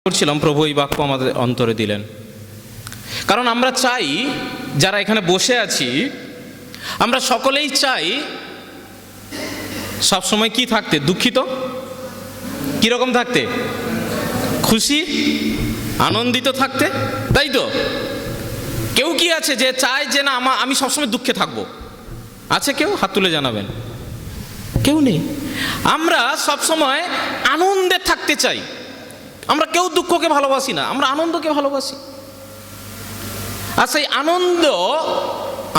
করছিলাম, প্রভু এই বাক্য আমাদের অন্তরে দিলেন। কারণ আমরা চাই, যারা এখানে বসে আছি, আমরা সকলেই চাই সবসময় কি থাকতে? দুঃখিত? কিরকম থাকতে? খুশি, আনন্দিত থাকতে, তাই তো? কেউ কি আছে যে চায় যে না আমি সবসময় দুঃখে থাকবো? আছে কেউ? হাত তুলে জানাবেন। কেউ নেই। আমরা সবসময় আনন্দে থাকতে চাই। আমরা কেউ দুঃখকে ভালোবাসি না, আমরা আনন্দকে ভালোবাসি। আর সেই আনন্দ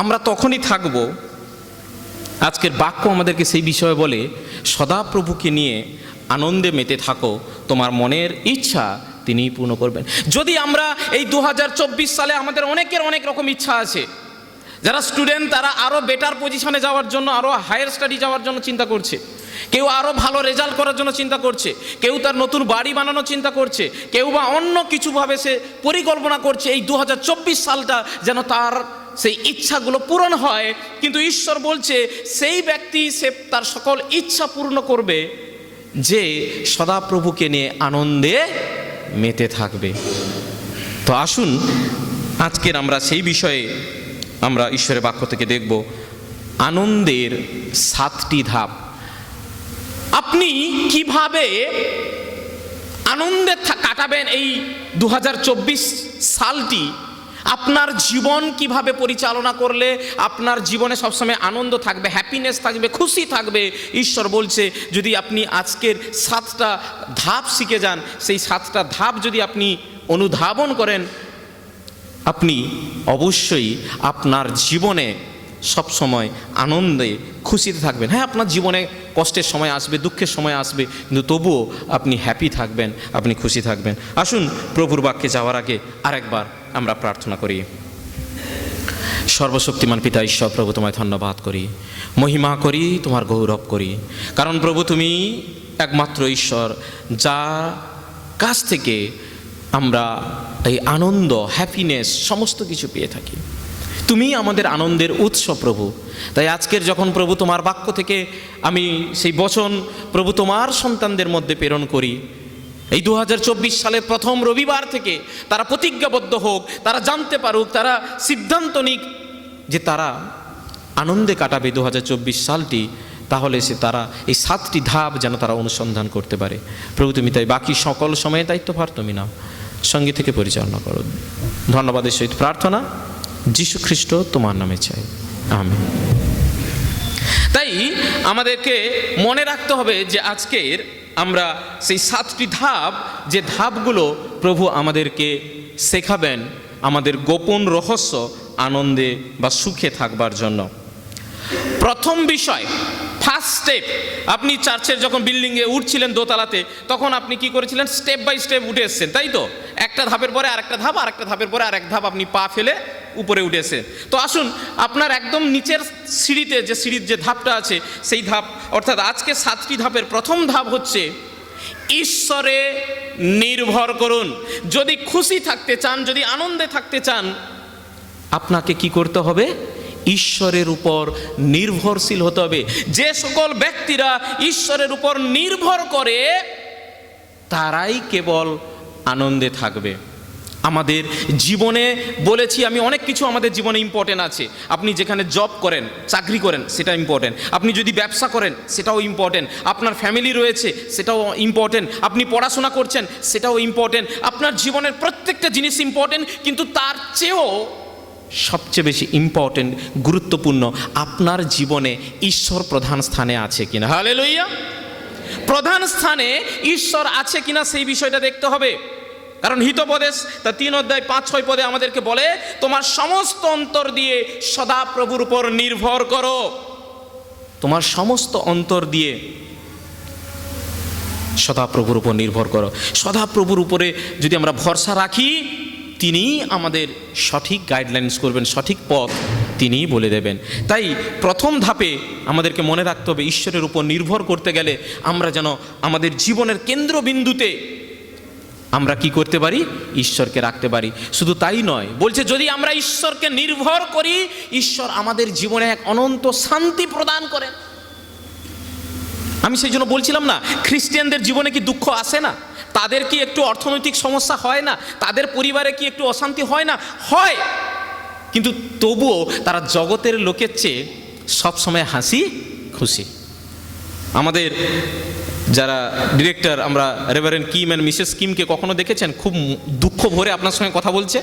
আমরা তখনই থাকব, আজকের বাক্য আমাদেরকে সেই বিষয়ে বলে, সদাপ্রভুকে নিয়ে আনন্দে মেতে থাকো, তোমার মনের ইচ্ছা তিনিই পূর্ণ করবেন। যদি আমরা এই 2024 সালে আমাদের অনেকের অনেক রকম ইচ্ছা আছে। যারা স্টুডেন্ট তারা আরও বেটার পজিশনে যাওয়ার জন্য, আরও হায়ার স্টাডি যাওয়ার জন্য চিন্তা করছে। কেউ আরও ভালো রেজাল্ট করার জন্য চিন্তা করছে, কেউ তার নতুন বাড়ি বানানোর চিন্তা করছে, কেউ বা অন্য কিছুভাবে সে পরিকল্পনা করছে এই 2024 সালটা যেন তার সেই ইচ্ছাগুলো পূরণ হয়। কিন্তু ঈশ্বর বলছে সেই ব্যক্তি সে তার সকল ইচ্ছা পূর্ণ করবে যে সদাপ্রভুকে নিয়ে আনন্দে মেতে থাকবে। তো আসুন আজকের আমরা সেই বিষয়ে আমরা ঈশ্বরের বাক্য থেকে দেখব আনন্দের 7টি ধাপ। আপনি কিভাবে আনন্দে কাটাবেন এই 2024 সালটি? আপনার জীবন কিভাবে পরিচালনা করলে আপনার জীবনে সবসময় আনন্দ থাকবে, হ্যাপিনেস থাকবে, খুশি থাকবে? ঈশ্বর বলছে যদি আপনি আজকের 7টা ধাপ শিখে যান, সেই 7টা ধাপ যদি আপনি অনুধাবন করেন, আপনি অবশ্যই আপনার জীবনে সবসময় আনন্দে খুশিতে থাকবেন। হ্যাঁ, আপনার জীবনে কষ্টের সময় আসবে, দুঃখের সময় আসবে, কিন্তু তবুও আপনি হ্যাপি থাকবেন, আপনি খুশি থাকবেন। আসুন প্রভুর বাক্যে যাওয়ার আগে আরেকবার আমরা প্রার্থনা করি। সর্বশক্তিমান পিতা ঈশ্বর, প্রভু তোমায় ধন্যবাদ করি, মহিমা করি, তোমার গৌরব করি। কারণ প্রভু তুমি একমাত্র ঈশ্বর, যার কাছ থেকে আমরা এই আনন্দ, হ্যাপিনেস সমস্ত কিছু পেয়ে থাকি। তুমি আমাদের আনন্দের উৎস প্রভু। তাই আজকের যখন প্রভু তোমার বাক্য থেকে আমি সেই বচন প্রভু তোমার সন্তানদের মধ্যে প্রেরণ করি, এই 2024 সালের প্রথম রবিবার থেকে তারা প্রতিজ্ঞাবদ্ধ হোক, তারা জানতে পারুক, তারা সিদ্ধান্ত নিক যে তারা আনন্দে কাটাবে 2024 সালটি। তাহলে তারা এই 7টি ধাপ যেন তারা অনুসন্ধান করতে পারে। প্রভু তুমি তাই বাকি সকল সময়ের দায়িত্বভার তুমি নাও, সঙ্গে থেকে পরিচালনা করো। ধন্যবাদের সহিত প্রার্থনা যীশু খ্রিস্ট তোমার নামে চাই, আমেন। তাই আমাদেরকে মনে রাখতে হবে যে আজকের আমরা সেই 7টি ধাপ, যে ধাপগুলো প্রভু আমাদেরকে শেখাবেন আমাদের গোপন রহস্য আনন্দে বা সুখে থাকবার জন্য। প্রথম বিষয়, ফার্স্ট স্টেপ, আপনি চার্চের যখন বিল্ডিংয়ে উঠছিলেন দোতলাতে, তখন আপনি কি করেছিলেন? স্টেপ বাই স্টেপ উঠে এসছেন, তাই তো? একটা ধাপের পরে আরেকটা ধাপ, আরেকটা ধাপের পরে আরেক ধাপ, আপনি পা ফেলে উপরে উঠেছেন। তো আসুন আপনার একদম নিচের সিঁড়িতে, যে সিঁড়ির যে ধাপটা আছে, সেই ধাপ, অর্থাৎ আজকে 7টি ধাপের প্রথম ধাপ হচ্ছে ঈশ্বরে নির্ভর করুন। যদি খুশি থাকতে চান, যদি আনন্দে থাকতে চান, আপনাকে কি করতে হবে? ঈশ্বরের উপর নির্ভরশীল হতে হবে। যে সকল ব্যক্তিরা ঈশ্বরের উপর নির্ভর করে তারাই কেবল আনন্দে থাকবে। আমাদের জীবনে বলেছি আমি, অনেক কিছু আমাদের জীবনে ইম্পর্টেন্ট আছে। আপনি যেখানে জব করেন, চাকরি করেন, সেটা ইম্পর্টেন্ট। আপনি যদি ব্যবসা করেন, সেটাও ইম্পর্টেন্ট। আপনার ফ্যামিলি রয়েছে, সেটাও ইম্পর্টেন্ট। আপনি পড়াশোনা করছেন, সেটাও ইম্পর্টেন্ট। আপনার জীবনের প্রত্যেকটা জিনিস ইম্পর্টেন্ট, কিন্তু তার চেয়েও সবচেয়ে বেশি ইম্পর্টেন্ট, গুরুত্বপূর্ণ, আপনার জীবনে ঈশ্বর প্রধান স্থানে আছে কিনা। হালেলুয়া! প্রধান স্থানে ঈশ্বর আছে কিনা সেই বিষয়টা দেখতে হবে। কারণ হিতোপদেশ তা 3 অধ্যায় 5-6 পদে আমাদেরকে বলে, তোমার সমস্ত অন্তর দিয়ে সদাপ্রভুর উপর নির্ভর করো। তোমার সমস্ত অন্তর দিয়ে সদাপ্রভুর উপর নির্ভর করো। সদাপ্রভুর উপরে যদি আমরা ভরসা রাখি, তিনি আমাদের সঠিক গাইডলাইন্স করবেন, সঠিক পথ তিনিই বলে দেবেন। তাই প্রথম ধাপে আমাদেরকে মনে রাখতে হবে, ঈশ্বরের উপর নির্ভর করতে গেলে আমরা যেন আমাদের জীবনের কেন্দ্রবিন্দুতে আমরা কি করতে পারি? ঈশ্বরকে রাখতে পারি। শুধু তাই নয়, বলছে যদি আমরা ঈশ্বরকে নির্ভর করি, ঈশ্বর আমাদের জীবনে এক অনন্ত শান্তি প্রদান করেন। আমি সেই জন্য বলছিলাম না, খ্রিস্টানদের জীবনে কি দুঃখ আসে না? তাদের কি একটু অর্থনৈতিক সমস্যা হয় না? তাদের পরিবারে কি একটু অশান্তি হয় না? হয়। কিন্তু তবুও তারা জগতের লোকের চেয়ে সবসময় হাসি খুশি। আমাদের যারা ডিরেক্টর, আমরা রেভারেন্ড কিম অ্যান্ড মিসেস কিমকে কখনো দেখেছেন খুব দুঃখ ভরে আপনার সঙ্গে কথা বলছে?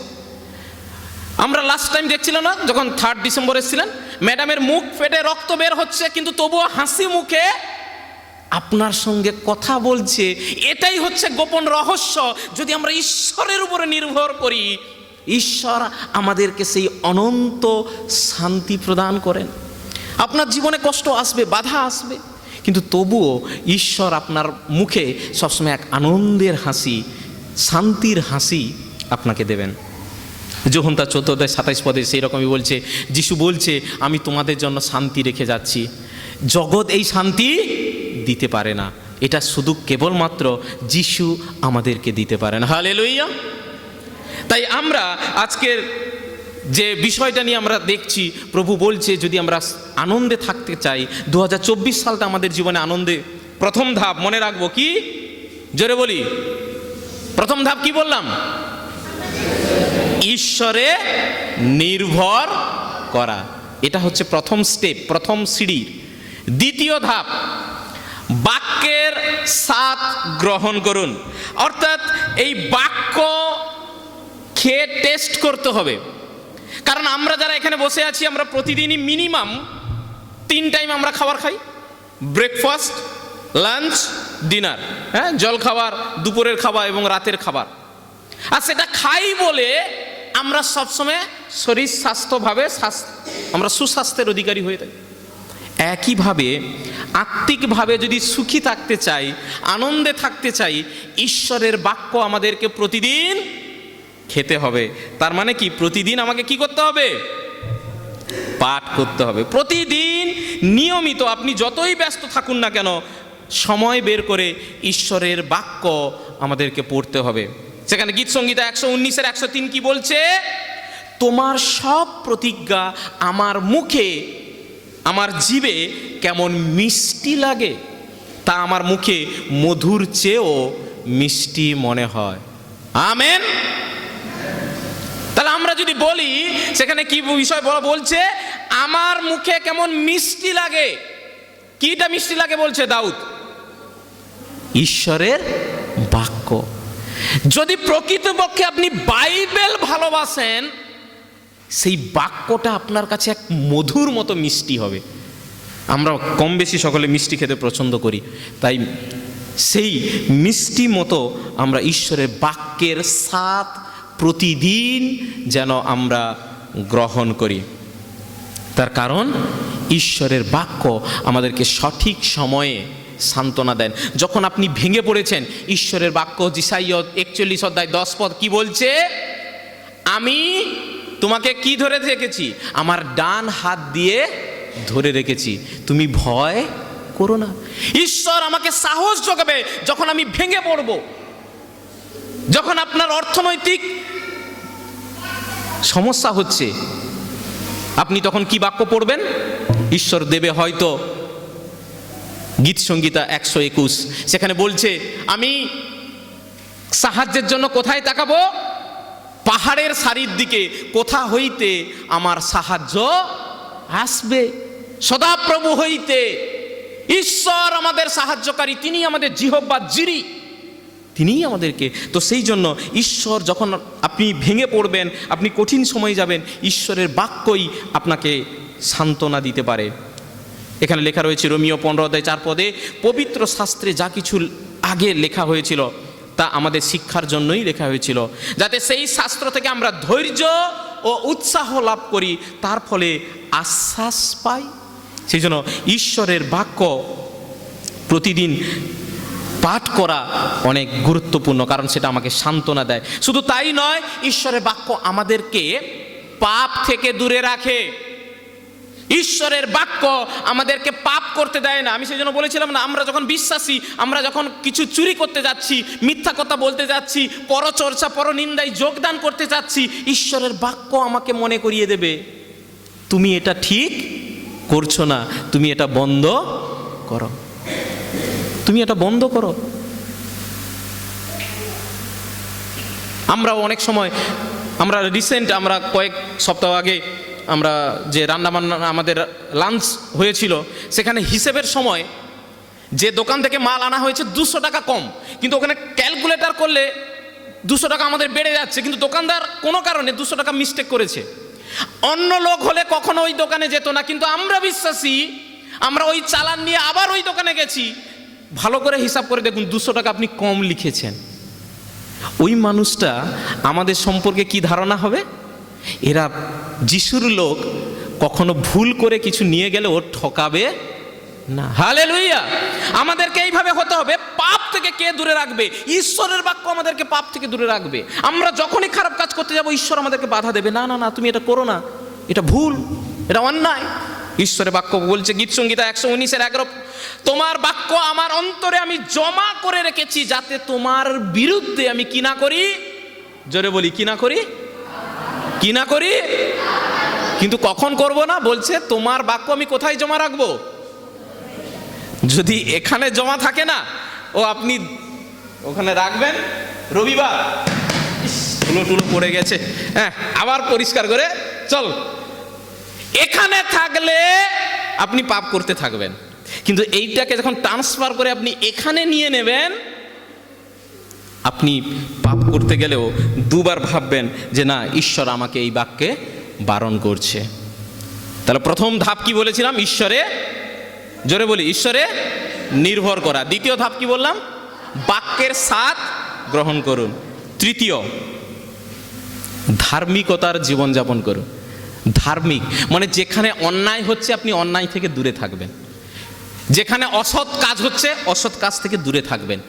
আমরা লাস্ট টাইম দেখছিলাম না, যখন 3 ডিসেম্বর এসেছিলেন, ম্যাডামের মুখ ফেটে রক্ত বের হচ্ছে, কিন্তু তবুও হাসি মুখে আপনার সঙ্গে কথা বলছে। এটাই হচ্ছে গোপন রহস্য। যদি আমরা ঈশ্বরের উপরে নির্ভর করি, ঈশ্বর আমাদেরকে সেই অনন্ত শান্তি প্রদান করেন। আপনার জীবনে কষ্ট আসবে, বাধা আসবে, কিন্তু তবুও ঈশ্বর আপনার মুখে সবসময় এক আনন্দের হাসি, শান্তির হাসি আপনাকে দেবেন। যখন তার 14-27 পদে সেই রকমই বলছে, যিশু বলছে, আমি তোমাদের জন্য শান্তি রেখে যাচ্ছি। জগৎ এই শান্তি দিতে পারে না, এটা শুধু কেবলমাত্র যিশু আমাদেরকে দিতে পারেন। হালেলুয়া। তাই আমরা আজকের যে বিষয়টা নিয়ে আমরা দেখছি, প্রভু বলছে যদি আমরা আনন্দে থাকতে চাই, 2024 সালটা আমাদের জীবনে আনন্দে, প্রথম ধাপ মনে রাখবো কি? জোরে বলি, প্রথম ধাপ কি বললাম? ঈশ্বরে নির্ভর করা। এটা হচ্ছে প্রথম স্টেপ, প্রথম সিঁড়ির। দ্বিতীয় ধাপ, বাক্যের স্বাদ গ্রহণ করুন। অর্থাৎ এই বাক্য খেয়ে টেস্ট করতে হবে। কারণ আমরা যারা এখানে বসে আছি, আমরা প্রতিদিনই মিনিমাম 3 টাইম আমরা খাবার খাই, ব্রেকফাস্ট, লাঞ্চ, ডিনার, হ্যাঁ, জল খাবার, দুপুরের খাবার এবং রাতের খাবার। আর সেটা খাই বলে আমরা সবসময় শরীর স্বাস্থ্যভাবে আমরা সুস্বাস্থ্যের অধিকারী হয়ে থাকি। একইভাবে আত্মিকভাবে যদি সুখী থাকতে চাই, আনন্দে থাকতে চাই, ঈশ্বরের বাক্য আমাদেরকে প্রতিদিন খেতে হবে। তার মানে কি? প্রতিদিন আমাকে কি করতে হবে? পাঠ করতে হবে। প্রতিদিন নিয়মিত, আপনি যতই ব্যস্ত থাকুন না কেন, সময় বের করে ঈশ্বরের বাক্য আমাদেরকে পড়তে হবে। সেখানে গীত সংহিতা 119-এর 103 কি বলছে? তোমার সব প্রতিজ্ঞা আমার মুখে, আমার জিভে কেমন মিষ্টি লাগে, তা আমার মুখে মধুর চেয়েও মিষ্টি মনে হয়। আমেন। তাহলে আমরা যদি বলি, সেখানে কি বিষয় বলছে? আমার মুখে কেমন মিষ্টি লাগে। কিটা মিষ্টি লাগে বলছে দাউদ? ঈশ্বরের বাক্য। যদি প্রকৃতপক্ষে আপনি বাইবেল ভালোবাসেন, সেই বাক্যটা আপনার কাছে এক মধুর মতো মিষ্টি হবে। আমরা কম বেশি সকলে মিষ্টি খেতে পছন্দ করি, তাই সেই মিষ্টি মতো আমরা ঈশ্বরের বাক্যের স্বাদ প্রতিদিন যেন আমরা গ্রহণ করি। তার কারণ ঈশ্বরের বাক্য আমাদেরকে সঠিক সময়ে সান্ত্বনা দেন। যখন আপনি ভেঙে পড়েছেন, ঈশ্বরের বাক্য যিশাইয়া 41 অধ্যায় 10 পদ কি বলছে? আমি তোমাকে কি ধরে রেখেছি? আমার ডান হাত দিয়ে ধরে রেখেছি, তুমি ভয় করো না। ঈশ্বর আমাকে সাহস যোগাবে যখন আমি ভেঙে পড়ব। যখন আপনার অর্থনৈতিক সমস্যা হচ্ছে, আপনি তখন কি বাক্য পড়বেন? ঈশ্বর দেবে হয়তো গীত সংহিতা 121, সেখানে বলছে, আমি সাহায্যের জন্য কোথায় তাকাবো? পাহাড়ের সারির দিকে। কোথা হইতে আমার সাহায্য আসবে? সদাপ্রভু হইতে। ঈশ্বর আমাদের সাহায্যকারী, তিনি আমাদের জিহ্বা জিরি, তিনিই আমাদেরকে। তো সেই জন্য ঈশ্বর, যখন আপনি ভেঙে পড়বেন, আপনি কঠিন সময়ে যাবেন, ঈশ্বরের বাক্যই আপনাকে সান্ত্বনা দিতে পারে। এখানে লেখা রয়েছে রোমিও 15-4 পবিত্র শাস্ত্রে যা কিছু আগে লেখা হয়েছিল তা আমাদের শিক্ষার জন্যই লেখা হয়েছিল, যাতে সেই শাস্ত্র থেকে আমরা ধৈর্য ও উৎসাহ লাভ করি, তার ফলে আশ্বাস পাই। সেই জন্য ঈশ্বরের বাক্য প্রতিদিন পাঠ করা অনেক গুরুত্বপূর্ণ, কারণ সেটা আমাকে সান্ত্বনা দেয়। শুধু তাই নয়, ঈশ্বরের বাক্য আমাদেরকে পাপ থেকে দূরে রাখে। ঈশ্বরের বাক্য আমাদেরকে পাপ করতে দেয় না। আমি সেই জন্য বলেছিলাম না, আমরা যখন বিশ্বাসী, আমরা যখন কিছু চুরি করতে যাচ্ছি, মিথ্যা কথা বলতে যাচ্ছি, পরচর্চা, পরনিন্দায় যোগদান করতে যাচ্ছি, ঈশ্বরের বাক্য আমাকে মনে করিয়ে দেবে, তুমি এটা ঠিক করছো না, তুমি এটা বন্ধ করো, তুমি এটা বন্ধ করো। আমরাও অনেক সময় আমরা কয়েক সপ্তাহ আগে আমরা যে রান্নাবান্না আমাদের লাঞ্চ হয়েছিল, সেখানে হিসেবের সময় যে দোকান থেকে মাল আনা হয়েছে 200 টাকা কম, কিন্তু ওখানে ক্যালকুলেটর করলে 200 টাকা আমাদের বেড়ে যাচ্ছে, কিন্তু দোকানদার কোনো কারণে 200 টাকা মিস্টেক করেছে। অন্য লোক হলে কখনো ওই দোকানে যেত না, কিন্তু আমরা বিশ্বাসী, আমরা ওই চালান নিয়ে আবার ওই দোকানে গেছি, ভালো করে হিসাব করে দেখুন 200 টাকা আপনি কম লিখেছেন। ওই মানুষটা আমাদের সম্পর্কে কি ধারণা হবে? এরা যিশুর লোক, কখনো ভুল করে কিছু নিয়ে গেলে ও ঠকাবে না। হালেলুয়া! আমাদেরকে এইভাবে হতে হবে। পাপ থেকে কে দূরে রাখবে? ঈশ্বরের বাক্য আমাদেরকে পাপ থেকে দূরে রাখবে। আমরা যখনই খারাপ কাজ করতে যাব, ঈশ্বর আমাদেরকে বাধা দেবে, না না না, তুমি এটা করো না, এটা ভুল, এটা অন্যায়। ঈশ্বরের বাক্য বলছে গীতসংহিতা 119:11, তোমার বাক্য আমার অন্তরে আমি জমা করে রেখেছি, যাতে তোমার বিরুদ্ধে আমি কি না করি। জোরে বলি, কি না করি? কি না করি? কিন্তু কখন করব না? বলছে তোমার বাক্য আমি কোথায় জমা রাখবো? যদি এখানে জমা থাকে না, ও আপনি ওখানে রাখবেন, রবিবার ধুলো টুলো পড়ে গেছে, হ্যাঁ আবার পরিষ্কার করে চল। এখানে থাকলে আপনি পাপ করতে থাকবেন, কিন্তু এইটাকে যখন ট্রান্সফার করে আপনি এখানে নিয়ে নেবেন, আপনি পাপ করতে গেলেও দুবার ভাববেন যে না, ঈশ্বর আমাকে এই বাক্যে বারণ করছে। তাহলে প্রথম ধাপ কি বলেছিলাম? ঈশ্বরে, জোরে বলি, ঈশ্বরে নির্ভর করা। দ্বিতীয় ধাপ কি বললাম? বাক্যের স্বাদ গ্রহণ করুন। তৃতীয়, ধার্মিকতার জীবনযাপন করুন। ধার্মিক মানে যেখানে অন্যায় হচ্ছে আপনি অন্যায় থেকে দূরে থাকবেন, যেখানে অসৎ কাজ হচ্ছে অসৎ কাজ থেকে দূরে থাকবেন,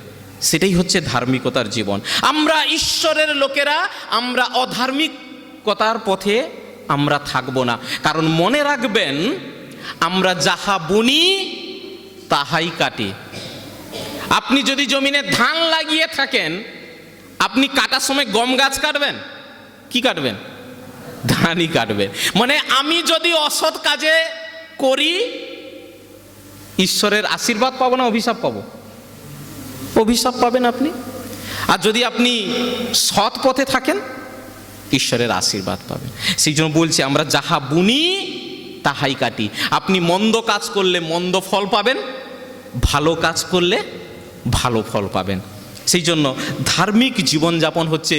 সেটাই হচ্ছে ধার্মিকতার জীবন। আমরা ঈশ্বরের লোকেরা, আমরা অধার্মিকতার পথে আমরা থাকবো না। কারণ মনে রাখবেন, আমরা যাহা বুনি তাহাই কাটি। আপনি যদি জমিনে ধান লাগিয়ে থাকেন, আপনি কাটার সময় গম গাছ কাটবেন? কি কাটবেন? ধানই কাটবেন। মানে আমি যদি অসৎ কাজে করি, ঈশ্বরের আশীর্বাদ পাবো না অভিশাপ পাবো? অভিশাপ পাবেন আপনি। আর যদি আপনি সৎ পথে থাকেন, ঈশ্বরের আশীর্বাদ পাবেন। সেই জন্য বলছি, আমরা যাহা বুনি তাহাই কাটি। আপনি মন্দ কাজ করলে মন্দ ফল পাবেন, ভালো কাজ করলে ভালো ফল পাবেন। সেই জন্য ধার্মিক জীবনযাপন হচ্ছে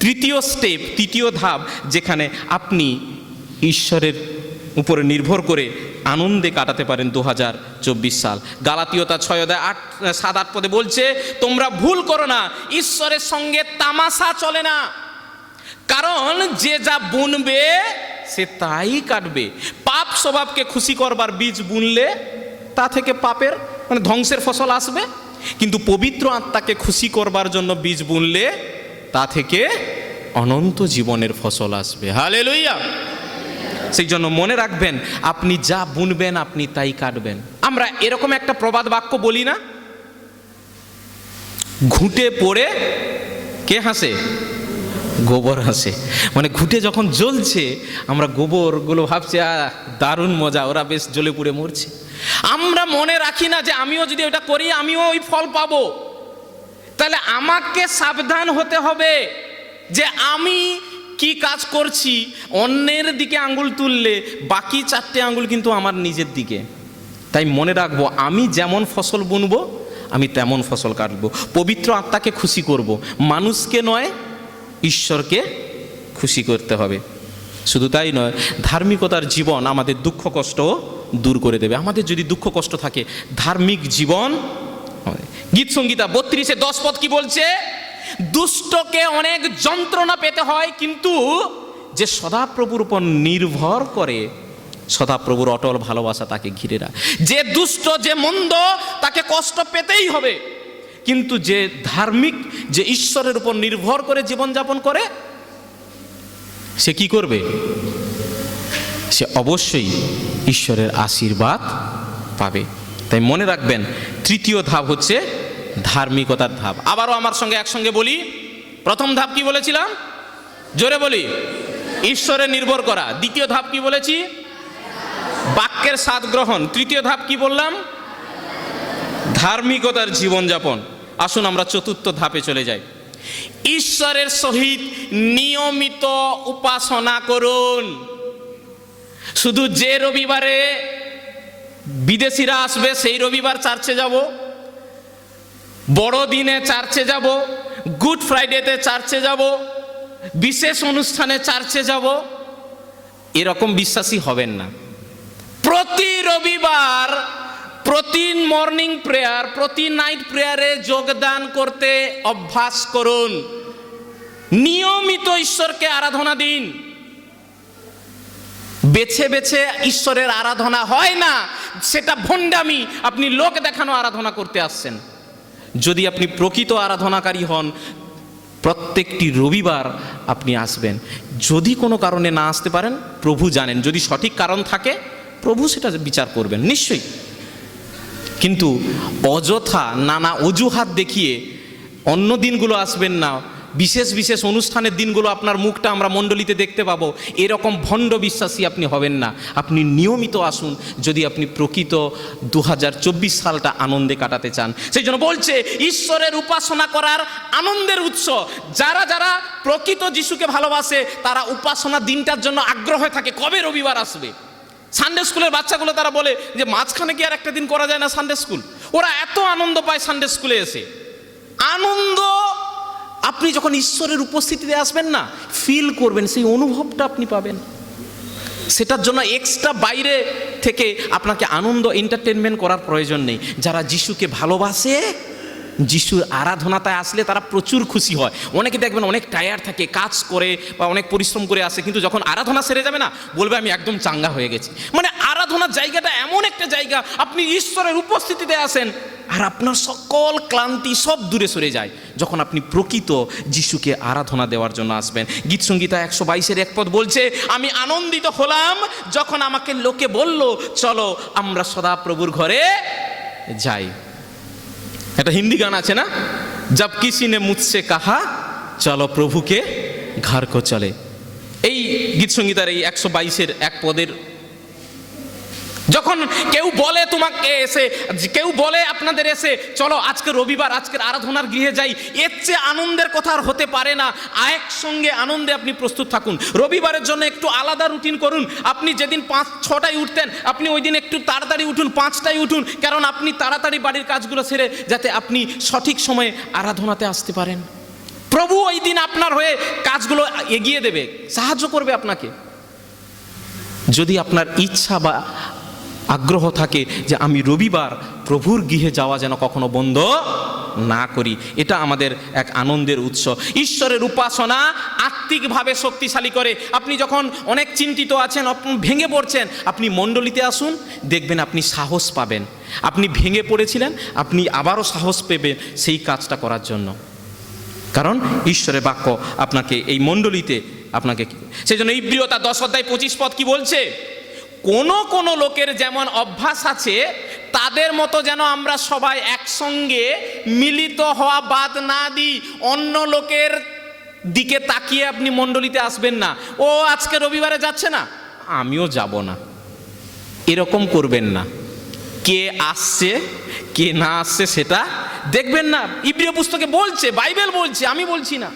তৃতীয় স্টেপ, তৃতীয় ধাপ, যেখানে আপনি ঈশ্বরের উপরে নির্ভর করে আনন্দে কাটাতে পারেন 2024 সাল। গালাতীয় 6:7-8 বলছে, তোমরা ভুল করো না, ঈশ্বরের সঙ্গে তামাশা চলে না। কারণ যে যা বুনবে সে তাই কাটবে। পাপ স্বভাবকে খুশি করবার বীজ বুনলে তা থেকে পাপের মানে ধ্বংসের ফসল আসবে, কিন্তু পবিত্র আত্মাকে খুশি করবার জন্য বীজ বুনলে তা থেকে অনন্ত জীবনের ফসল আসবে। হালেলুয়া! সেই জন্য মনে রাখবেন, আপনি যা বুনবেন আপনি তাই কাটবেন। আমরা এরকম একটা প্রবাদ বাক্য বলি না, ঘুঁটে পড়ে কে হাসে? গোবর হাসে। মানে ঘুঁটে যখন জ্বলছে, আমরা গোবরগুলো ভাবছি দারুণ মজা, ওরা বেশ জ্বলে পুড়ে মরছে। আমরা মনে রাখি না যে আমিও যদি ওটা করি আমিও ওই ফল পাবো। তাহলে আমাকে সাবধান হতে হবে যে আমি কি কাজ করছি। অন্যের দিকে আঙ্গুল তুললে বাকি 4টে আঙ্গুল কিন্তু আমার নিজের দিকে। তাই মনে রাখবো, আমি যেমন ফসল বুনবো আমি তেমন ফসল কাটবো। পবিত্র আত্মাকে খুশি করব, মানুষকে নয়, ঈশ্বরকে খুশি করতে হবে। শুধু তাই নয়, ধার্মিকতার জীবন আমাদের দুঃখ কষ্ট দূর করে দেবে। আমাদের যদি দুঃখ কষ্ট থাকে, ধার্মিক জীবন। গীতসংহিতা 32:10 কি বলছে? দুষ্টকে অনেক যন্ত্রণা পেতে হয়, কিন্তু যে সদাপ্রভুর উপর নির্ভর করে, সদাপ্রভুর অটল ভালোবাসা তাকে ঘিরে রাখে। যে দুষ্ট, যে মন্দ, তাকে কষ্ট পেতেই হবে, কিন্তু যে ধার্মিক, যে ঈশ্বরের উপর নির্ভর করে জীবনযাপন করে, সে কি করবে? সে অবশ্যই ঈশ্বরের আশীর্বাদ পাবে। তাই মনে রাখবেন, তৃতীয় ধাপ হচ্ছে ধার্মিকতার ধাপ। আবারও আমার সঙ্গে একসঙ্গে বলি। প্রথম ধাপ কি বলেছিলাম? জোরে বলি, ঈশ্বরে নির্ভর করা। দ্বিতীয় ধাপ কি বলেছি? বাক্যের স্বাদ গ্রহণ। তৃতীয় ধাপ কি বললাম? ধার্মিকতার জীবনযাপন। আসুন আমরা চতুর্থ ধাপে চলে যাই। ঈশ্বরের সহিত নিয়মিত উপাসনা করুন। শুধু যে রবিবারে বিদেশিরা আসবে সেই রবিবার চার্চে যাব, বড়দিনে চার্চে যাব, গুড ফ্রাইডেতে চার্চে যাব, বিশেষ অনুষ্ঠানে চার্চে যাব, এরকম বিশ্বাসী হবেন না। প্রতি রবিবার, প্রতি মর্নিং প্রেয়ার, প্রতি নাইট প্রেয়ারে যোগদান করতে অভ্যাস করুন। নিয়মিত ঈশ্বরকে আরাধনা দিন। বেছে বেছে ঈশ্বরের আরাধনা হয় না, সেটা ভণ্ডামি। আপনি লোক দেখানো আরাধনা করতে আসছেন। যদি আপনি প্রকৃত আরাধনাকারী হন, প্রত্যেকটি রবিবার আপনি আসবেন। যদি কোনো কারণে না আসতে পারেন, প্রভু জানেন। যদি সঠিক কারণ থাকে, প্রভু সেটা বিচার করবেন নিশ্চয়ই। কিন্তু অযথা নানা অজুহাত দেখিয়ে অন্য দিনগুলো আসবেন না, বিশেষ বিশেষ অনুষ্ঠানের দিনগুলো আপনার মুখটা আমরা মণ্ডলীতে দেখতে পাবো, এরকম ভণ্ড বিশ্বাসী আপনি হবেন না। আপনি নিয়মিত আসুন যদি আপনি প্রকৃত 2024 সালটা আনন্দে কাটাতে চান। সেই জন্য বলছে ঈশ্বরের উপাসনা করার আনন্দের উৎস। যারা যারা প্রকৃত যিশুকে ভালোবাসে তারা উপাসনা দিনটার জন্য আগ্রহ থাকে, কবে রবিবার আসবে। সানডে স্কুলের বাচ্চাগুলো তারা বলে যে মাঝখানে কি আর একটা দিন করা যায় না সানডে স্কুল। ওরা এত আনন্দ পায় সানডে স্কুলে এসে। আনন্দ আপনি যখন ঈশ্বরের উপস্থিতিতে আসবেন না, ফিল করবেন, সেই অনুভবটা আপনি পাবেন। সেটার জন্য এক্সট্রা বাইরে থেকে আপনাকে আনন্দ এন্টারটেনমেন্ট করার প্রয়োজন নেই। যারা যিশুকে ভালোবাসে, যিশুর আরাধনাতে আসলে তারা প্রচুর খুশি হয়। অনেকে দেখবেন অনেক টায়ার্ড থাকে, কাজ করে বা অনেক পরিশ্রম করে আসে, কিন্তু যখন আরাধনা সেরে যাবে না, বলবে আমি একদম চাঙ্গা হয়ে গেছি। মানে আরাধনার জায়গাটা এমন একটা জায়গা, আপনি ঈশ্বরের উপস্থিতিতে আসেন আর আপনার সকল ক্লান্তি সব দূরে সরে যায় যখন আপনি প্রকৃত যিশুকে আরাধনা দেওয়ার জন্য আসবেন। গীতসংহিতা 122-এর 1 পদ বলছে, আমি আনন্দিত হলাম যখন আমাকে লোকে বলল চলো আমরা সদাপ্রভুর ঘরে যাই। একটা হিন্দি গান আছে না, জব কিসি নে মুঝসে কাহা চলো প্রভুকে ঘর কো চলে। এই গীতসংহিতার এই 122-এর 1 পদের যখন কেউ বলে তোমাকে এসে, কেউ বলে আপনাদের এসে চলো আজকে রবিবার, আজকের আরাধনার গৃহে যাই, এর চেয়ে আনন্দের কথা আর হতে পারে না। একসঙ্গে আনন্দে আপনি প্রস্তুত থাকুন। রবিবারের জন্য একটু আলাদা রুটিন করুন। আপনি যেদিন 5-6টায় উঠতেন, আপনি ওই দিন একটু তাড়াতাড়ি উঠুন, 5টায় উঠুন, কারণ আপনি তাড়াতাড়ি বাড়ির কাজগুলো সেরে যাতে আপনি সঠিক সময়ে আরাধনাতে আসতে পারেন। প্রভু ওই দিন আপনার হয়ে কাজগুলো এগিয়ে দেবে, সাহায্য করবে আপনাকে। যদি আপনার ইচ্ছা বা আগ্রহ থাকে যে আমি রবিবার প্রভুর গৃহে যাওয়া যেন কখনো বন্ধ না করি, এটা আমাদের এক আনন্দের উৎস। ঈশ্বরের উপাসনা আত্মিকভাবে শক্তিশালী করে। আপনি যখন অনেক চিন্তিত আছেন, ভেঙে পড়ছেন, আপনি মণ্ডলীতে আসুন, দেখবেন আপনি সাহস পাবেন। আপনি ভেঙে পড়েছিলেন, আপনি আবারও সাহস পেবেন সেই কাজটা করার জন্য, কারণ ঈশ্বরের বাক্য আপনাকে এই মণ্ডলীতে আপনাকে। সেই জন্য ইব্রিয়তা 10-25 পদ কি বলছে, কোন লোকের যেমন অভ্যাস আছে তাদের মতো যেন আমরা সবাই একসঙ্গে মিলিত হওয়া বাদ না দিই। অন্য লোকের দিকে তাকিয়ে আপনি মণ্ডলীতে আসবেন না, ও আজকে রবিবারে যাচ্ছে না আমিও যাব না, এরকম করবেন না। কে আসছে কে না আসছে সেটা দেখবেন না। ইব্রিয় পুস্তকে বলছে, বাইবেল বলছে, আমি বলছি না।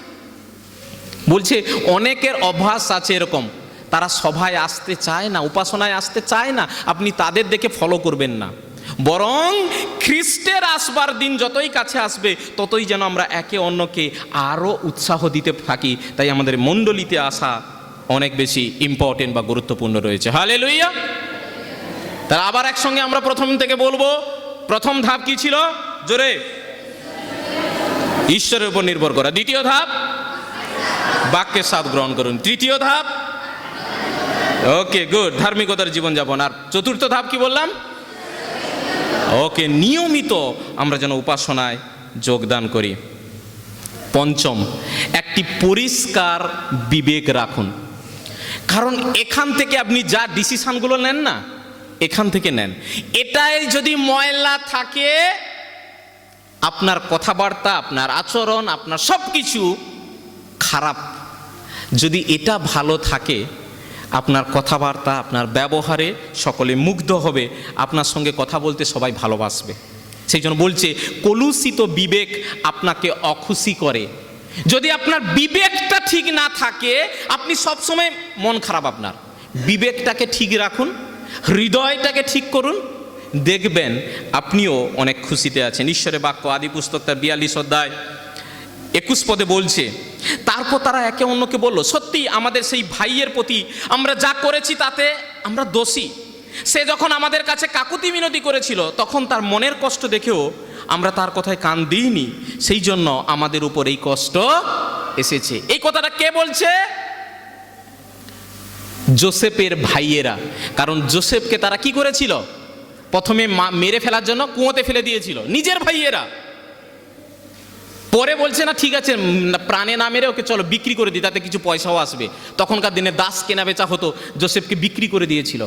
বলছে অনেকের অভ্যাস আছে এরকম, তারা সভায় আসতে চায় না, উপাসনায় আসতে চায় না। আপনি তাদের দেখে ফলো করবেন না, বরং খ্রিস্টের আসবার দিন যতই কাছে আসবে ততই যেন আমরা একে অন্যকে আরও উৎসাহ দিতে থাকি। তাই আমাদের মণ্ডলীতে আসা অনেক বেশি ইম্পর্টেন্ট বা গুরুত্বপূর্ণ রয়েছে। হালেলুয়া। তাহলে আবার একসঙ্গে আমরা প্রথম থেকে বলবো। প্রথম ধাপ কি ছিল? জোরে, ঈশ্বরের উপর নির্ভর করা। দ্বিতীয় ধাপ, বাক্যের স্বাদ গ্রহণ করুন। তৃতীয় ধাপ, ওকে গুড, ধার্মিকতার জীবনযাপন। আর চতুর্থ ধাপ কি বললাম? ওকে, নিয়মিত আমরা যেন উপাসনায় যোগদান করি। পঞ্চম, একটি পরিষ্কার বিবেক রাখুন। কারণ এখান থেকে আপনি যা ডিসিশনগুলো নেন না, এখান থেকে নেন। এটাই যদি ময়লা থাকে, আপনার কথাবার্তা, আপনার আচরণ, আপনার সব কিছু খারাপ। যদি এটা ভালো থাকে, আপনার কথাবার্তা, আপনার ব্যবহারে সকলে মুগ্ধ হবে, আপনার সঙ্গে কথা বলতে সবাই ভালোবাসবে। সেই জন্য বলছে কলুষিত বিবেক আপনাকে অখুশি করে। যদি আপনার বিবেকটা ঠিক না থাকে, আপনি সবসময় মন খারাপ, আপনার বিবেকটাকে ঠিক রাখুন, হৃদয়টাকে ঠিক করুন, দেখবেন আপনিও অনেক খুশিতে আছেন। ঈশ্বরের বাক্য আদি পুস্তক তার 42 অধ্যায় 21 পদে বলছে, তারপর তারা একে অন্যকে বলল, সত্যি আমাদের সেই ভাইয়ের প্রতি আমরা যা করেছি তাতে আমরা দোষী। সে যখন আমাদের কাছে কাকুতি মিনতি করেছিল, তখন তার মনের কষ্ট দেখেও আমরা তার কথায় কান দিইনি, সেই জন্য আমাদের উপর এই কষ্ট এসেছে। এই কথাটা কে বলছে? যোসেফের ভাইয়েরা। কারণ যোসেফকে তারা কি করেছিল? প্রথমে মেরে ফেলার জন্য কুয়োতে ফেলে দিয়েছিল, নিজের ভাইয়েরা। পরে বলছে না ঠিক আছে, প্রাণে না মেরে ওকে চলো বিক্রি করে দিই, তাতে কিছু পয়সাও আসবে। তখনকার দিনে দাস কেনা বেচা হতো, যোসেফকে বিক্রি করে দিয়েছিল।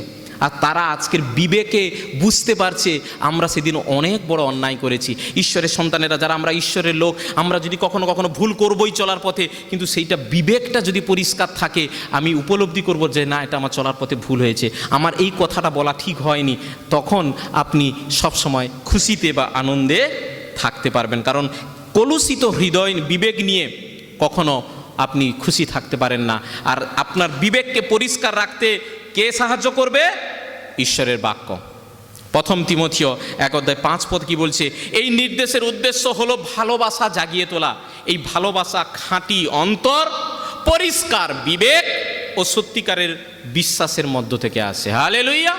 আর তারা আজকের বিবেকে বুঝতে পারছে আমরা সেদিন অনেক বড় অন্যায় করেছি। ঈশ্বরের সন্তানেরা যারা আমরা ঈশ্বরের লোক, আমরা যদি কখনো কখনো ভুল করবই চলার পথে, কিন্তু সেইটা বিবেকটা যদি পরিষ্কার থাকে, আমি উপলব্ধি করব যে না, এটা আমার চলার পথে ভুল হয়েছে, আমার এই কথাটা বলা ঠিক হয়নি, তখন আপনি সবসময় খুশিতে বা আনন্দে থাকতে পারবেন। কারণ কলুষিত হৃদয় বিবেক নিয়ে কখনো আপনি খুশি থাকতে পারেন না। আর আপনার বিবেককে পরিষ্কার রাখতে কে সাহায্য করবে? ঈশ্বরের বাক্য। 1 তিমথিও 1 অধ্যায় 5 পদ কি বলছে? এই নির্দেশের উদ্দেশ্য হলো ভালোবাসা জাগিয়ে তোলা। এই ভালোবাসা খাঁটি অন্তর, পরিষ্কার বিবেক ও সত্যিকারের বিশ্বাসের মধ্য থেকে আসে। হালেলুয়া!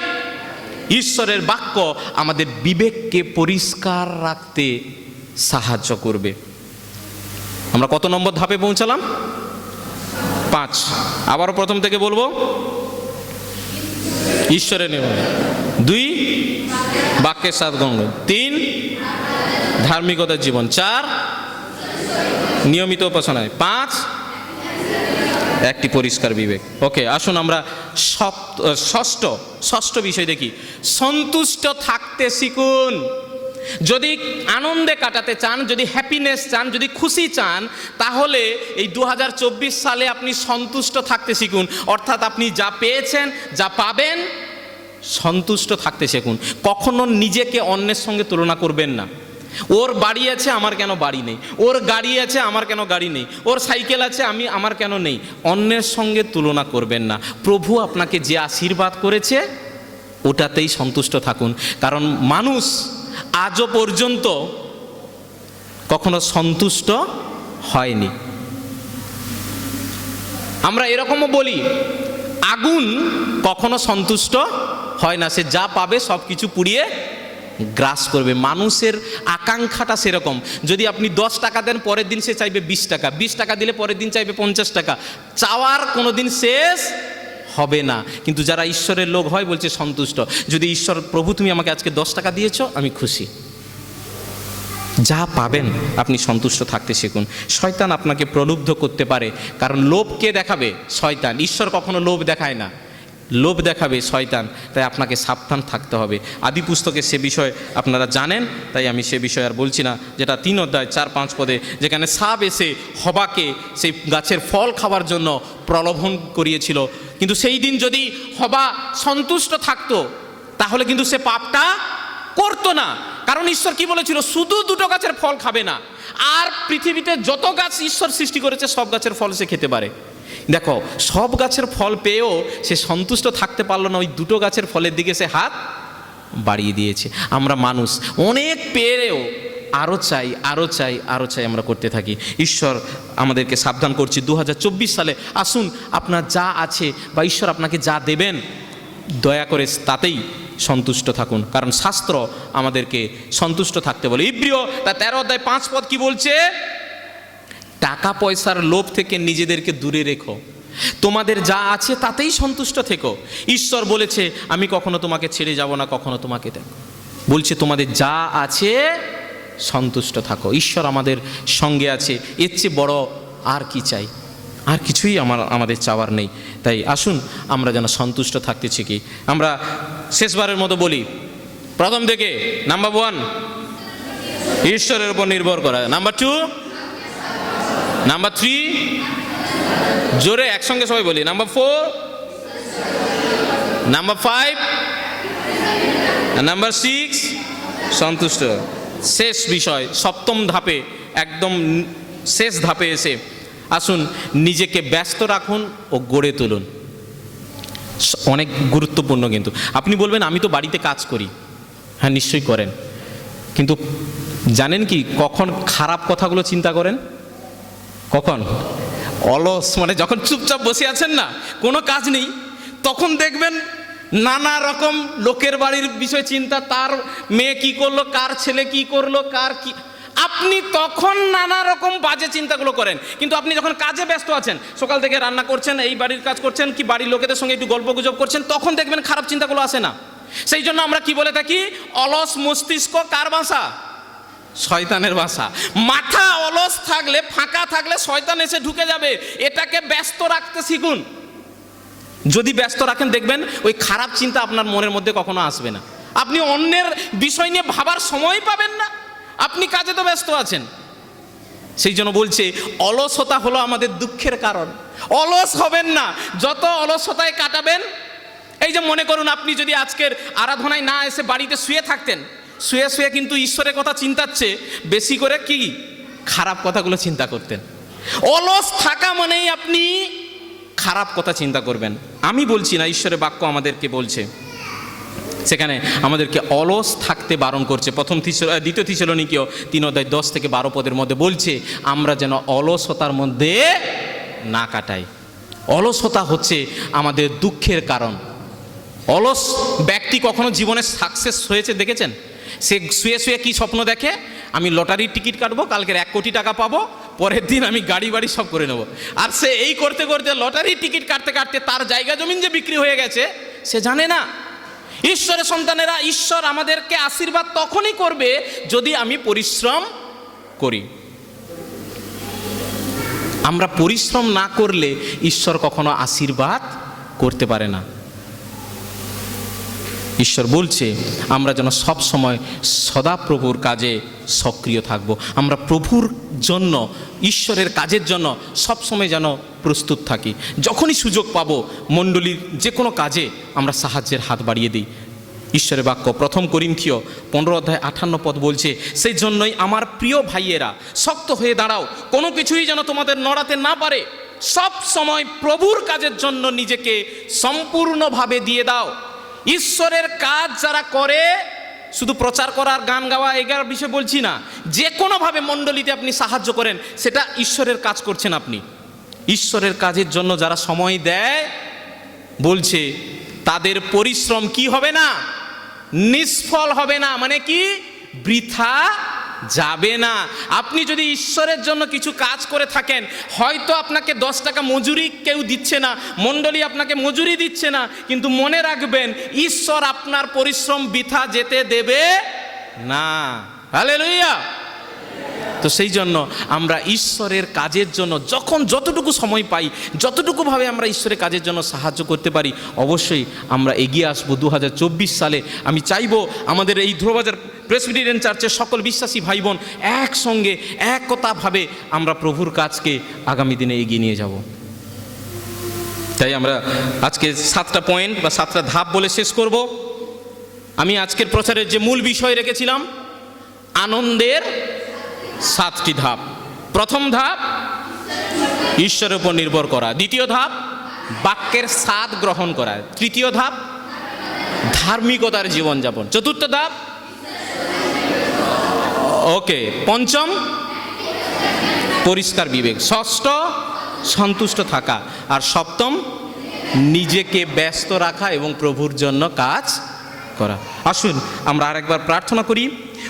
ঈশ্বরের বাক্য আমাদের বিবেককে পরিষ্কার রাখতে সাহায্য করবে। আমরা কত নম্বর ধাপে পৌঁছালাম? 5। আবারও প্রথম থেকে বলবো। ঈশ্বরের নিয়ম। 2 বাক্যের সাথ গঙ্গ। 3 ধার্মিকতার জীবন। 4 নিয়মিত উপাসনায়। 5 একটি পরিষ্কার বিবেক। ওকে, আসুন আমরা ষষ্ঠ বিষয় দেখি। সন্তুষ্ট থাকতে শিখুন। যদি আনন্দে কাটাতে চান, যদি হ্যাপিনেস চান, যদি খুশি চান, তাহলে এই 2024 সালে আপনি সন্তুষ্ট থাকতে শিখুন। অর্থাৎ আপনি যা পেয়েছেন, যা পাবেন, সন্তুষ্ট থাকতে শিখুন। কখনো নিজেকে অন্যের সঙ্গে তুলনা করবেন না। ওর বাড়ি আছে, আমার কেন বাড়ি নেই? ওর গাড়ি আছে, আমার কেন গাড়ি নেই? ওর সাইকেল আছে, আমার কেন নেই? অন্যের সঙ্গে তুলনা করবেন না। প্রভু আপনাকে যে আশীর্বাদ করেছে, ওটাতেই সন্তুষ্ট থাকুন। কারণ মানুষ আজও পর্যন্ত কখনো সন্তুষ্ট হয়নি। আমরা এরকমও বলি, আগুন কখনো সন্তুষ্ট হয় না, সে যা পাবে সব কিছু পুড়িয়ে গ্রাস করবে। মানুষের আকাঙ্ক্ষাটা সেরকম। যদি আপনি 10 টাকা দেন, পরের দিন সে চাইবে 20 টাকা, 20 টাকা দিলে পরের দিন চাইবে 50 টাকা। চাওয়ার কোনো দিন শেষ হবে না। কিন্তু যারা ঈশ্বরের লোক হয় বলছে সন্তুষ্ট। যদি ঈশ্বর, প্রভু তুমি আমাকে আজকে 10 টাকা দিয়েছ, আমি খুশি। যা পাবেন আপনি সন্তুষ্ট থাকতে শিখুন। শয়তান আপনাকে প্রলুব্ধ করতে পারে, কারণ লোভ কে দেখাবে? শয়তান। ঈশ্বর কখনো লোভ দেখায় না, লোভ দেখাবে শয়তান। তাই আপনাকে সাবধান থাকতে হবে। আদি পুস্তকে সে বিষয় আপনারা জানেন, তাই আমি সে বিষয় আর বলছি না। যেটা 3 অধ্যায় 4-5 পদে, যেখানে সাপ এসে হবাকে সেই গাছের ফল খাওয়ার জন্য প্রলোভন করিয়েছিল। কিন্তু সেই দিন যদি হবা সন্তুষ্ট থাকতো, তাহলে কিন্তু সে পাপটা করতো না। কারণ ঈশ্বর কি বলেছিল? শুধু 2টো গাছের ফল খাবে না, আর পৃথিবীতে যত গাছ ঈশ্বর সৃষ্টি করেছে সব গাছের ফল সে খেতে পারে। দেখো, সব গাছের ফল পেয়েও সে সন্তুষ্ট থাকতে পারলো না, ওই 2টো গাছের ফলের দিকে সে হাত বাড়িয়ে দিয়েছে। আমরা মানুষ অনেক পেয়েও আরও চাই, আরও চাই, আরও চাই আমরা করতে থাকি। ঈশ্বর আমাদেরকে সাবধান করছি। 2024 সালে আসুন, আপনার যা আছে বা ঈশ্বর আপনাকে যা দেবেন, দয়া করে তাতেই সন্তুষ্ট থাকুন। কারণ শাস্ত্র আমাদেরকে সন্তুষ্ট থাকতে বলে। ইব্রিয় তার 13 অধ্যায় 5 পদ কি বলছে? টাকা পয়সার লোভ থেকে নিজেদেরকে দূরে রেখো, তোমাদের যা আছে তাতেই সন্তুষ্ট থেকো। ঈশ্বর বলেছে, আমি কখনো তোমাকে ছেড়ে যাব না, কখনো তোমাকে দেখো। বলছে তোমাদের যা আছে সন্তুষ্ট থাকো। ঈশ্বর আমাদের সঙ্গে আছে, এর চেয়ে বড় আর কি চাই? আর কিছুই আমাদের চাওয়ার নেই। তাই আসুন আমরা যেন সন্তুষ্ট থাকতে শিখি। আমরা শেষবারের মতো বলি, প্রথম থেকে নাম্বার 1 ঈশ্বরের উপর নির্ভর করা, নাম্বার 2, নাম্বার 3 জোরে একসঙ্গে সবাই বলি, নাম্বার 4, নাম্বার 5, নাম্বার 6 সন্তুষ্ট। শেষ বিষয় 7ম ধাপে একদম শেষ ধাপে এসে আসুন নিজেকে ব্যস্ত রাখুন ও গড়ে তুলুন। অনেক গুরুত্বপূর্ণ কিন্তু। আপনি বলবেন আমি তো বাড়িতে কাজ করি, হ্যাঁ নিশ্চয়ই করেন, কিন্তু জানেন কি কখন খারাপ কথাগুলো চিন্তা করেন? কখন? অলস, মানে যখন চুপচাপ বসে আছেন না, কোনো কাজ নেই, তখন দেখবেন নানা রকম লোকের বাড়ির বিষয় চিন্তা, তার মেয়ে কি করলো, কার ছেলে কি করলো, কার কি, আপনি তখন নানা রকম বাজে চিন্তাগুলো করেন। কিন্তু আপনি যখন কাজে ব্যস্ত আছেন, সকাল থেকে রান্না করছেন, এই বাড়ির কাজ করছেন, কি বাড়ির লোকেদের সঙ্গে একটু গল্প গুজব করছেন, তখন দেখবেন খারাপ চিন্তাগুলো আসে না। সেই জন্য আমরা কি বলে থাকি, অলস মস্তিষ্ক কার বাসা? শয়তানের বাসা। মাথা অলস থাকলে, ফাঁকা থাকলে শয়তান এসে ঢুকে যাবে। এটাকে ব্যস্ত রাখতে শিখুন। যদি ব্যস্ত রাখেন দেখবেন ওই খারাপ চিন্তা আপনার মনের মধ্যে কখনো আসবে না। আপনি অন্যের বিষয় নিয়ে ভাবার সময় পাবেন না, আপনি কাজে তো ব্যস্ত আছেন। সেই জন্য বলছে অলসতা হলো আমাদের দুঃখের কারণ। অলস হবেন না, যত অলসতায় কাটাবেন। এই যে মনে করুন আপনি যদি আজকের আরাধনায় না এসে বাড়িতে শুয়ে থাকতেন, শুয়ে শুয়ে কিন্তু ঈশ্বরের কথা চিন্তাচ্ছে বেশি করে কি খারাপ কথাগুলো চিন্তা করতেন। অলস থাকা মানেই আপনি খারাপ কথা চিন্তা করবেন। আমি বলছি না, ঈশ্বরের বাক্য আমাদেরকে বলছে, সেখানে আমাদেরকে অলস থাকতে বারণ করছে। দ্বিতীয় থিসেলনিকীয় 3:10-12 পদের মধ্যে বলছে আমরা যেন অলসতার মধ্যে না কাটাই। অলসতা হচ্ছে আমাদের দুঃখের কারণ। অলস ব্যক্তি কখনো জীবনে সাকসেস হয়েছে দেখেছেন? সে শুয়ে শুয়ে কি স্বপ্ন দেখে, আমি লটারির টিকিট কাটবো, কালকের 1 কোটি টাকা পাবো, পরের দিন আমি গাড়ি বাড়ি সব করে নেব। আর সে এই করতে করতে লটারির টিকিট কাটতে কাটতে তার জায়গা জমিন যে বিক্রি হয়ে গেছে সে জানে না। ঈশ্বরের সন্তানেরা, ঈশ্বর আমাদেরকে আশীর্বাদ তখনই করবে যদি আমি পরিশ্রম করি। আমরা পরিশ্রম না করলে ঈশ্বর কখনো আশীর্বাদ করতে পারে না। ঈশ্বর বলছে আমরা যেন সব সময় সদা প্রভুর কাজে সক্রিয় থাকব। আমরা প্রভুর জন্য, ঈশ্বরের কাজের জন্য সব সময় যেন প্রস্তুত থাকি। যখনই সুযোগ পাবো মণ্ডলীর যে কোনো কাজে আমরা সাহায্যের হাত বাড়িয়ে দিই। ঈশ্বরের বাক্য 1 করিন্থীয় 15:58 পদ বলছে, সেই জন্যই আমার প্রিয় ভাইয়েরা শক্ত হয়ে দাঁড়াও, কোনো কিছুই যেন তোমাদের নড়াতে না পারে। সব সময় প্রভুর কাজের জন্য নিজেকে সম্পূর্ণভাবে দিয়ে দাও। ঈশ্বরের কাজ যারা করে, শুধু প্রচার করার, গান গাওয়া, এগার বিষয় বলছি না, যে কোনোভাবে মণ্ডলীতে আপনি সাহায্য করেন সেটা ঈশ্বরের কাজ করছেন আপনি। ঈশ্বরের কাজের জন্য যারা সময় দেয় বলছে তাদের পরিশ্রম কি হবে না, নিষ্ফল হবে না, মানে কি বৃথা যাবে না। আপনি যদি ঈশ্বরের জন্য কিছু কাজ করে থাকেন, হয়তো আপনাকে 10 টাকা মজুরি কেউ দিচ্ছে না, মণ্ডলী আপনাকে মজুরি দিচ্ছে না, কিন্তু মনে রাখবেন ঈশ্বর আপনার পরিশ্রম বৃথা যেতে দেবে না। হালেলুয়া। তো সেই জন্য আমরা ঈশ্বরের কাজের জন্য যখন যতটুকু সময় পাই, যতটুকুভাবে আমরা ঈশ্বরের কাজের জন্য সাহায্য করতে পারি, অবশ্যই আমরা এগিয়ে আসবো। 2024 সালে আমি চাইবো আমাদের এই ধ্রুববাজার প্রেসবিটেরিয়ান চার্চের সকল বিশ্বাসী ভাই বোন একসঙ্গে একতাভাবে আমরা প্রভুর কাজকে আগামী দিনে এগিয়ে নিয়ে যাব। তাই আমরা আজকে 7টা পয়েন্ট বা 7টা ধাপ বলে শেষ করব। আমি আজকের প্রচারের যে মূল বিষয় রেখেছিলাম, আনন্দের 7টি ধাপ। প্রথম ধাপ ঈশ্বরের উপর নির্ভর করা, দ্বিতীয় ধাপ বাক্যের স্বাদ গ্রহণ করা, তৃতীয় ধাপ ধার্মিকতার জীবনযাপন, চতুর্থ ধাপ পঞ্চম পরিষ্কার বিবেক, ষষ্ঠ সন্তুষ্ট থাকা, আর সপ্তম নিজেকে ব্যস্ত রাখা এবং প্রভুর জন্য কাজ করা। আসুন আমরা আরেকবার প্রার্থনা করি।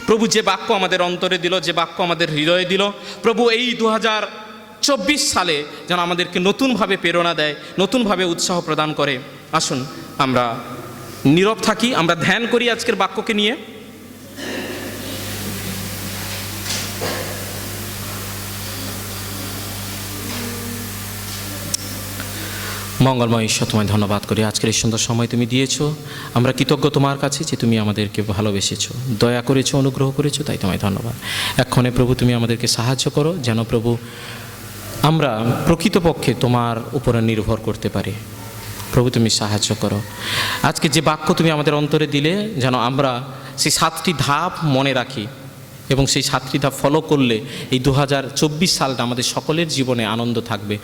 প্রভু যে বাক্য আমাদের অন্তরে দিল, যে বাক্য আমাদের হৃদয়ে দিল, প্রভু এই 2024 সালে যেন আমাদেরকে নতুনভাবে প্রেরণা দেয়, নতুনভাবে উৎসাহ প্রদান করে। আসুন আমরা নীরব থাকি, আমরা ধ্যান করি আজকের বাক্যকে নিয়ে। মঙ্গলময় ঈশ্বর, তোমায় ধন্যবাদ করি আজকের এই সুন্দর সময় তুমি দিয়েছো। আমরা কৃতজ্ঞ তোমার কাছে যে তুমি আমাদেরকে ভালোবেসেছো, দয়া করেছো, অনুগ্রহ করেছো, তাই তোমায় ধন্যবাদ। এক্ষণে প্রভু তুমি আমাদেরকে সাহায্য করো যেন প্রভু আমরা প্রকৃতপক্ষে তোমার উপরে নির্ভর করতে পারি। প্রভু তুমি সাহায্য করো। আজকে যে বাক্য তুমি আমাদের অন্তরে দিলে যেন আমরা সেই 7টি ধাপ মনে রাখি এবং সেই 7টি ধাপ ফলো করলে এই 2024 সালটা আমাদের সকলের জীবনে আনন্দ থাকবে।